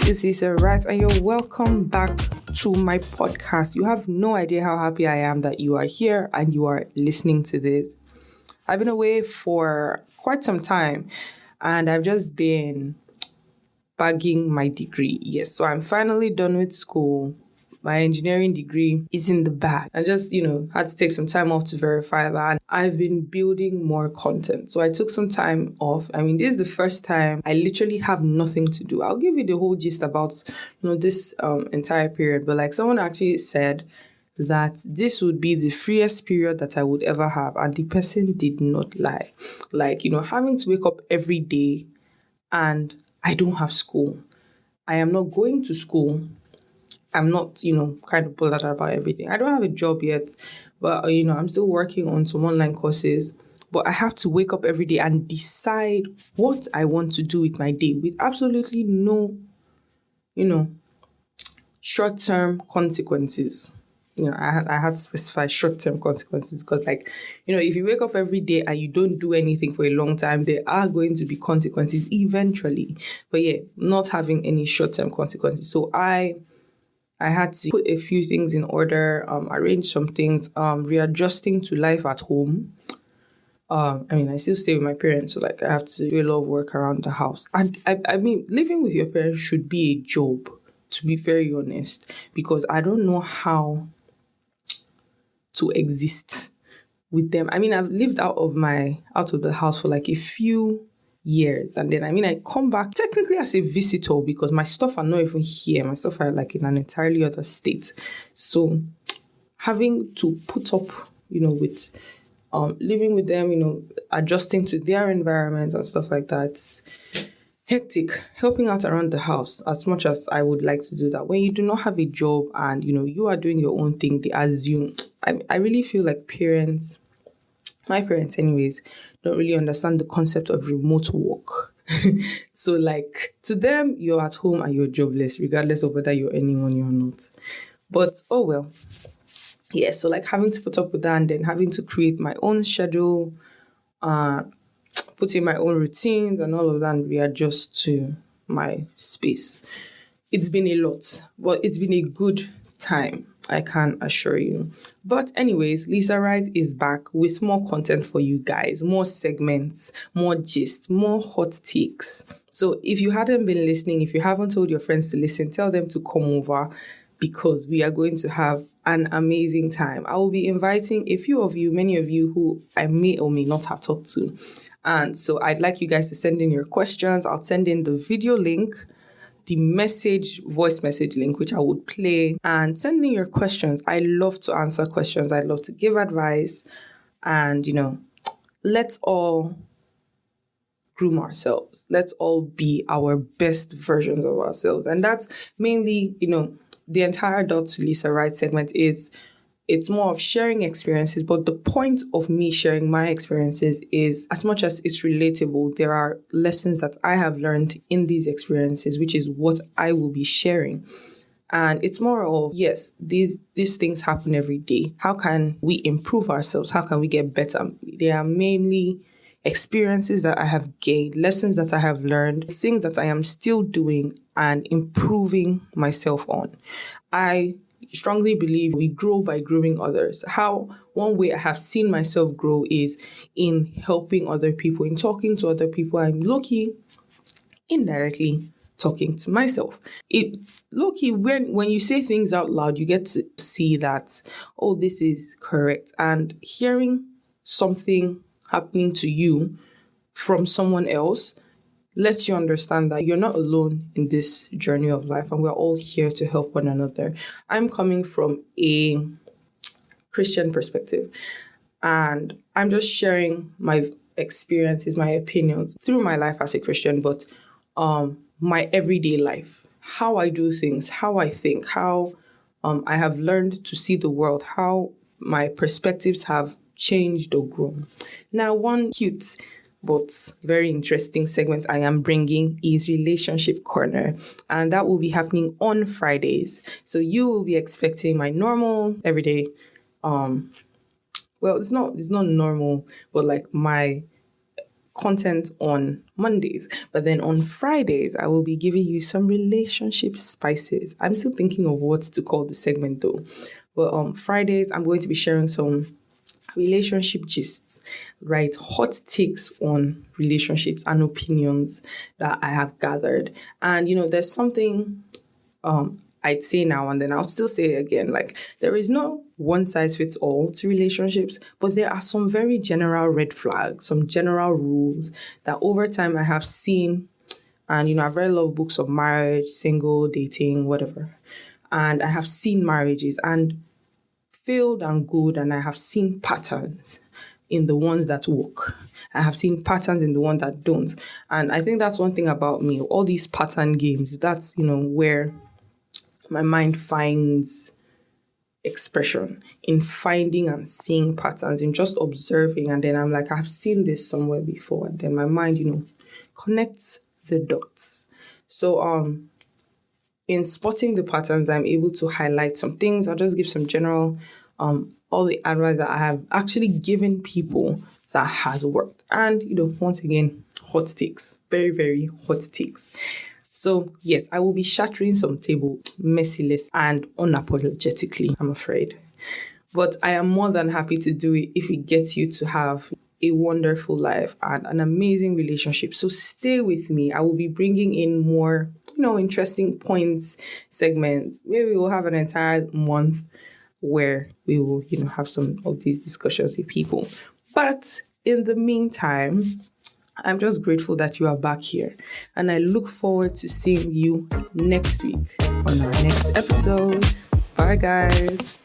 This is Lisa Wright, and you're welcome back to my podcast. You have no idea how happy I am that you are here and you are listening to this. I've been away for quite some time, and I've just been bagging my degree. Yes, so I'm finally done with school. My engineering degree is in the bag. I just, had to take some time off to verify that. I've been building more content. So I took some time off. This is the first time I literally have nothing to do. I'll give you the whole gist about, this entire period. But like someone actually said that this would be the freest period that I would ever have. And the person did not lie. Like, having to wake up every day and I don't have school. I am not going to school. I'm not, kind of bothered about everything. I don't have a job yet, but, I'm still working on some online courses. But I have to wake up every day and decide what I want to do with my day with absolutely no, short-term consequences. I had to specify short-term consequences because, if you wake up every day and you don't do anything for a long time, there are going to be consequences eventually. But yeah, not having any short-term consequences. So I had to put a few things in order, arrange some things, readjusting to life at home. I still stay with my parents, so I have to do a lot of work around the house. And living with your parents should be a job, to be very honest, because I don't know how to exist with them. I've lived out of the house for a few years, and then I come back technically as a visitor because my stuff are not even here. My stuff are in an entirely other state. So having to put up, with living with them, adjusting to their environment and stuff like that. It's hectic. Helping out around the house as much as I would like to do that. When you do not have a job and you are doing your own thing, they assume. I really feel like my parents anyways, don't really understand the concept of remote work. So to them, you're at home and you're jobless, regardless of whether you're earning money or not. But oh well. Yeah, so having to put up with that and then having to create my own schedule, put in my own routines and all of that and readjust to my space. It's been a lot, but it's been a good time, I can assure you. But anyways, Lisa Wright is back with more content for you guys, more segments, more gist, more hot takes. So if you hadn't been listening, if you haven't told your friends to listen, tell them to come over because we are going to have an amazing time. I will be inviting a few of you, many of you who I may or may not have talked to. And so I'd like you guys to send in your questions. I'll send in the video link, the voice message link, which I would play, and send in your questions. I love to answer questions. I love to give advice. And, let's all groom ourselves. Let's all be our best versions of ourselves. And that's mainly, the entire Dot to Lisa Wright segment it's more of sharing experiences, but the point of me sharing my experiences is as much as it's relatable, there are lessons that I have learned in these experiences, which is what I will be sharing. And it's more of, yes, these things happen every day. How can we improve ourselves? How can we get better? They are mainly experiences that I have gained, lessons that I have learned, things that I am still doing and improving myself on. I strongly believe we grow by growing others. One way I have seen myself grow is in helping other people, in talking to other people. I'm low-key, indirectly talking to myself. Low-key, when you say things out loud, you get to see that, oh, this is correct. And hearing something happening to you from someone else lets you understand that you're not alone in this journey of life and we're all here to help one another. I'm coming from a Christian perspective and I'm just sharing my experiences, my opinions through my life as a Christian, but my everyday life, how I do things, how I think, how I have learned to see the world, how my perspectives have changed or grown. Now, one cute but very interesting segment I am bringing is Relationship Corner, and that will be happening on Fridays. So you will be expecting my normal everyday, it's not normal, but my content on Mondays. But then on Fridays, I will be giving you some relationship spices. I'm still thinking of what to call the segment though. But on Fridays, I'm going to be sharing some relationship gists, right? Hot takes on relationships and opinions that I have gathered. And there's something I'd say now and then I'll still say it again. Like, there is no one size fits all to relationships, but there are some very general red flags, some general rules that over time I have seen. And I've read a lot of books of marriage, single, dating, whatever. And I have seen marriages and failed and good, and I have seen patterns in the ones that work. I have seen patterns in the ones that don't. And I think that's one thing about me. All these pattern games, that's, where my mind finds expression, in finding and seeing patterns, in just observing. And then I'm like, I've seen this somewhere before. And then my mind, connects the dots. So, in spotting the patterns, I'm able to highlight some things. I'll just give some general, all the advice that I have actually given people that has worked. And, once again, hot takes, very, very hot takes. So yes, I will be shattering some table merciless and unapologetically, I'm afraid. But I am more than happy to do it if it gets you to have a wonderful life and an amazing relationship. So stay with me. I will be bringing in more, interesting points, segments. Maybe we'll have an entire month where we will, have some of these discussions with people. But in the meantime, I'm just grateful that you are back here. And I look forward to seeing you next week on our next episode. Bye, guys.